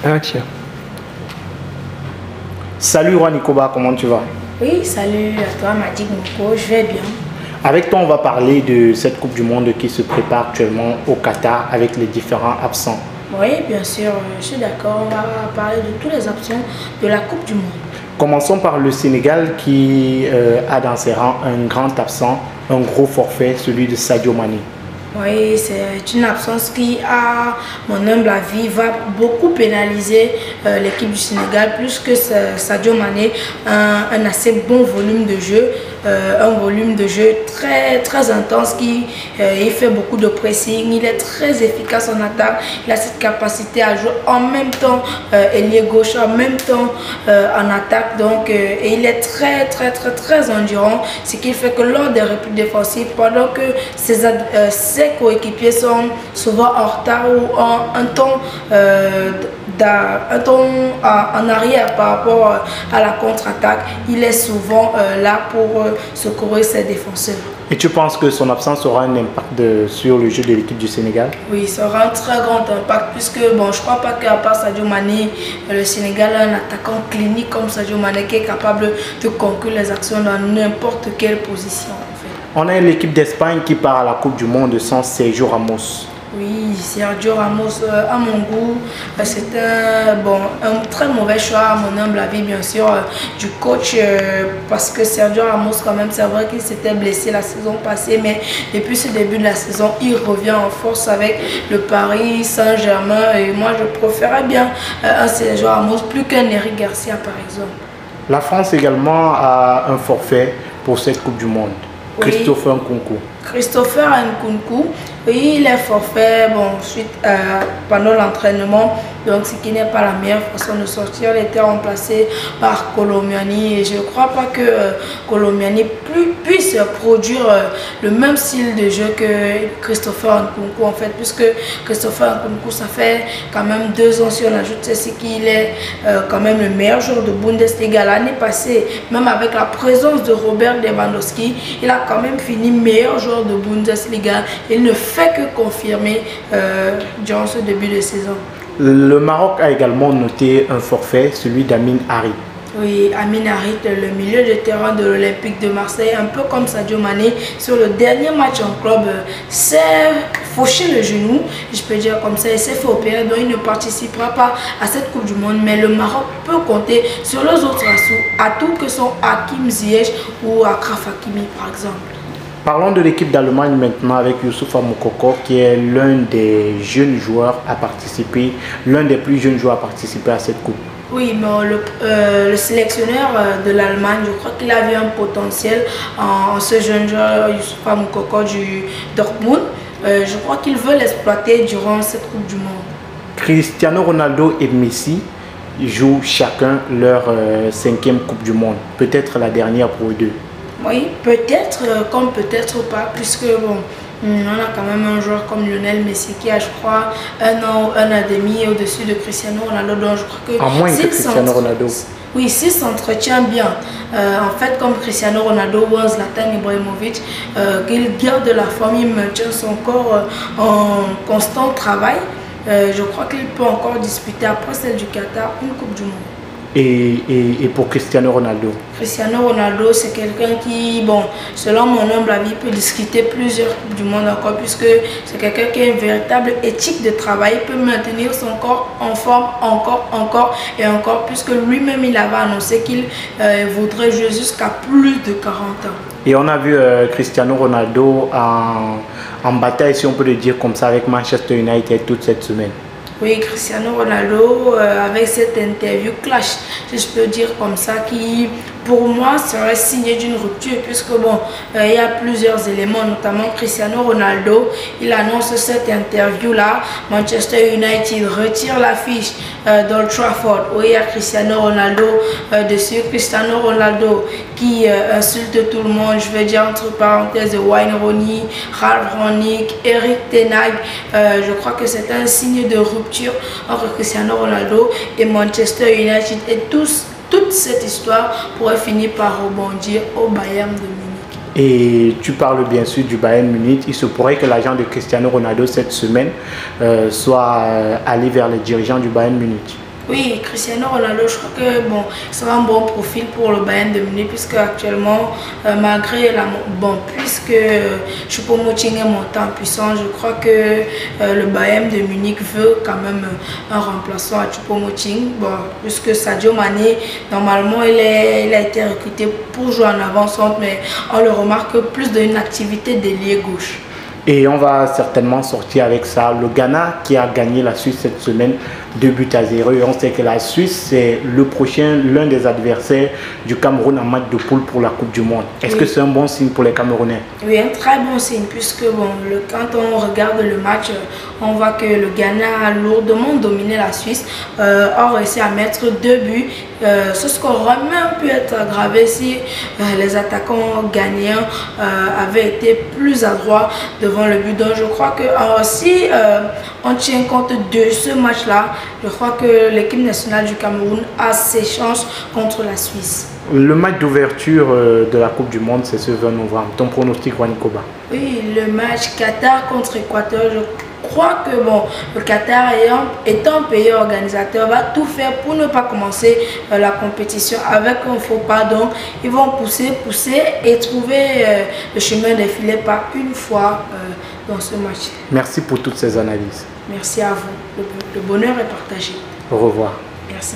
Un tiers. Salut Roi Nikoba, comment tu vas? Oui, salut à toi Madik Moko, je vais bien. Avec toi, on va parler de cette Coupe du Monde qui se prépare actuellement au Qatar avec les différents absents. Oui, bien sûr, je suis d'accord. On va parler de tous les absents de la Coupe du Monde. Commençons par le Sénégal qui a dans ses rangs un grand absent, un gros forfait, celui de Sadio Mané. Oui, c'est une absence qui, à mon humble avis, va beaucoup pénaliser l'équipe du Sénégal, plus que Sadio Mané, un assez bon volume de jeu. Un volume de jeu très intense il fait beaucoup de pressing, il est très efficace en attaque, il a cette capacité à jouer en même temps ailier gauche, en même temps en attaque, donc et il est très endurant, ce qui fait que lors des répliques défensives, pendant que ses coéquipiers sont souvent en retard ou un temps en arrière par rapport à la contre-attaque, il est souvent là pour secourir ses défenseurs. Et tu penses que son absence aura un impact sur le jeu de l'équipe du Sénégal? Oui, ça aura un très grand impact puisque bon, je crois pas qu'à part Sadio Mané, le Sénégal a un attaquant clinique comme Sadio Mané qui est capable de conclure les actions dans n'importe quelle position. En fait. On a l'équipe d'Espagne qui part à la Coupe du Monde sans Sergio Ramos. Oui, Sergio Ramos, à mon goût, c'est un très mauvais choix, à mon humble avis, bien sûr, du coach, parce que Sergio Ramos, quand même, c'est vrai qu'il s'était blessé la saison passée, mais depuis ce début de la saison, il revient en force avec le Paris Saint-Germain, et moi, je préférais bien un Sergio Ramos plus qu'un Eric Garcia, par exemple. La France également a un forfait pour cette Coupe du Monde. Oui. Christopher Nkunku. Christopher Nkunku, oui, il est forfait pendant l'entraînement, donc ce qui n'est pas la meilleure façon de sortir. Il était remplacé par Colombiani et je ne crois pas que Colombiani puisse produire le même style de jeu que Christopher Nkunku en fait, puisque Christopher Nkunku, ça fait quand même 2 ans, si on ajoute ce qu'il est quand même le meilleur joueur de Bundesliga l'année passée, même avec la présence de Robert Lewandowski, il a quand même fini meilleur joueur de Bundesliga. Il ne fait que confirmer durant ce début de saison. Le Maroc a également noté un forfait, celui d'Amin Harit. Oui, Amin Harit, le milieu de terrain de l'Olympique de Marseille, un peu comme Sadio Mané, sur le dernier match en club, s'est fauché le genou, je peux dire comme ça, il s'est fait opérer, donc il ne participera pas à cette Coupe du Monde. Mais le Maroc peut compter sur les autres atouts que sont Hakim Ziyech ou Achraf Hakimi par exemple. Parlons de l'équipe d'Allemagne maintenant avec Youssoupha Moukoko qui est l'un des jeunes joueurs à participer, l'un des plus jeunes joueurs à participer à cette coupe. Oui, mais le sélectionneur de l'Allemagne, je crois qu'il a vu un potentiel en ce jeune joueur Youssoupha Moukoko du Dortmund. Je crois qu'il veut l'exploiter durant cette Coupe du Monde. Cristiano Ronaldo et Messi jouent chacun leur 5e Coupe du Monde, peut-être la dernière pour eux deux. Oui, peut-être comme peut-être pas, puisque bon, on a quand même un joueur comme Lionel Messi qui a, je crois, 1 an et demi au-dessus de Cristiano Ronaldo. Donc je crois que en moins que Cristiano Ronaldo. Oui, s'il s'entretient bien, en fait, comme Cristiano Ronaldo ou Zlatan Ibrahimovic, qu'il garde la forme, il maintient son corps en constant travail, je crois qu'il peut encore disputer après celle du Qatar une Coupe du Monde. Et pour Cristiano Ronaldo? Cristiano Ronaldo, c'est quelqu'un qui, bon, selon mon humble avis, peut discuter plusieurs Coupes du Monde encore, puisque c'est quelqu'un qui a une véritable éthique de travail, il peut maintenir son corps en forme encore et encore, puisque lui-même il avait annoncé qu'il voudrait jouer jusqu'à plus de 40 ans. Et on a vu Cristiano Ronaldo en bataille, si on peut le dire comme ça, avec Manchester United toute cette semaine. Oui, Cristiano Ronaldo, avec cette interview clash, si je peux dire comme ça, qui pour moi serait signé d'une rupture, puisque bon, il y a plusieurs éléments, notamment Cristiano Ronaldo, il annonce cette interview-là, Manchester United retire l'affiche d'Old Trafford, où il y a Cristiano Ronaldo dessus, Cristiano Ronaldo qui insulte tout le monde, je vais dire entre parenthèses, Wayne Rooney, Ralph Rangnick, Eric Ten Hag, je crois que c'est un signe de rupture entre Cristiano Ronaldo et Manchester United, et toute cette histoire pourrait finir par rebondir au Bayern de Munich. Et tu parles bien sûr du Bayern Munich. Il se pourrait que l'agent de Cristiano Ronaldo cette semaine soit allé vers les dirigeants du Bayern Munich. Oui, Cristiano Ronaldo, je crois que bon, il sera un bon profil pour le Bayern de Munich puisque actuellement, malgré la puisque Choupo-Moting est monté en puissance, je crois que le Bayern de Munich veut quand même un remplaçant à Choupo-Moting. Bon, puisque Sadio Mané, normalement, il a été recruté pour jouer en avant-centre, mais on le remarque plus d'une activité d'ailier gauche. Et on va certainement sortir avec ça. Le Ghana qui a gagné la Suisse cette semaine, 2-0. Et on sait que la Suisse, c'est l'un des adversaires du Cameroun en match de poule pour la Coupe du Monde. Est-ce que c'est un bon signe pour les Camerounais? Oui, un très bon signe, puisque bon, quand on regarde le match, on voit que le Ghana a lourdement dominé la Suisse, a réussi à mettre 2 buts. Ce score aurait même pu être aggravé si les attaquants ghanéens avaient été plus adroits devant le but. Donc je crois que si on tient compte de ce match-là, je crois que l'équipe nationale du Cameroun a ses chances contre la Suisse. Le match d'ouverture de la Coupe du Monde, c'est ce 20 novembre. Ton pronostic, Wanikoba? Oui, le match Qatar contre Équateur, je crois que bon, le Qatar étant un pays organisateur, va tout faire pour ne pas commencer la compétition avec un faux pas. Donc, ils vont pousser et trouver le chemin des filets par une fois dans ce match. Merci pour toutes ces analyses. Merci à vous. Le bonheur est partagé. Au revoir. Merci.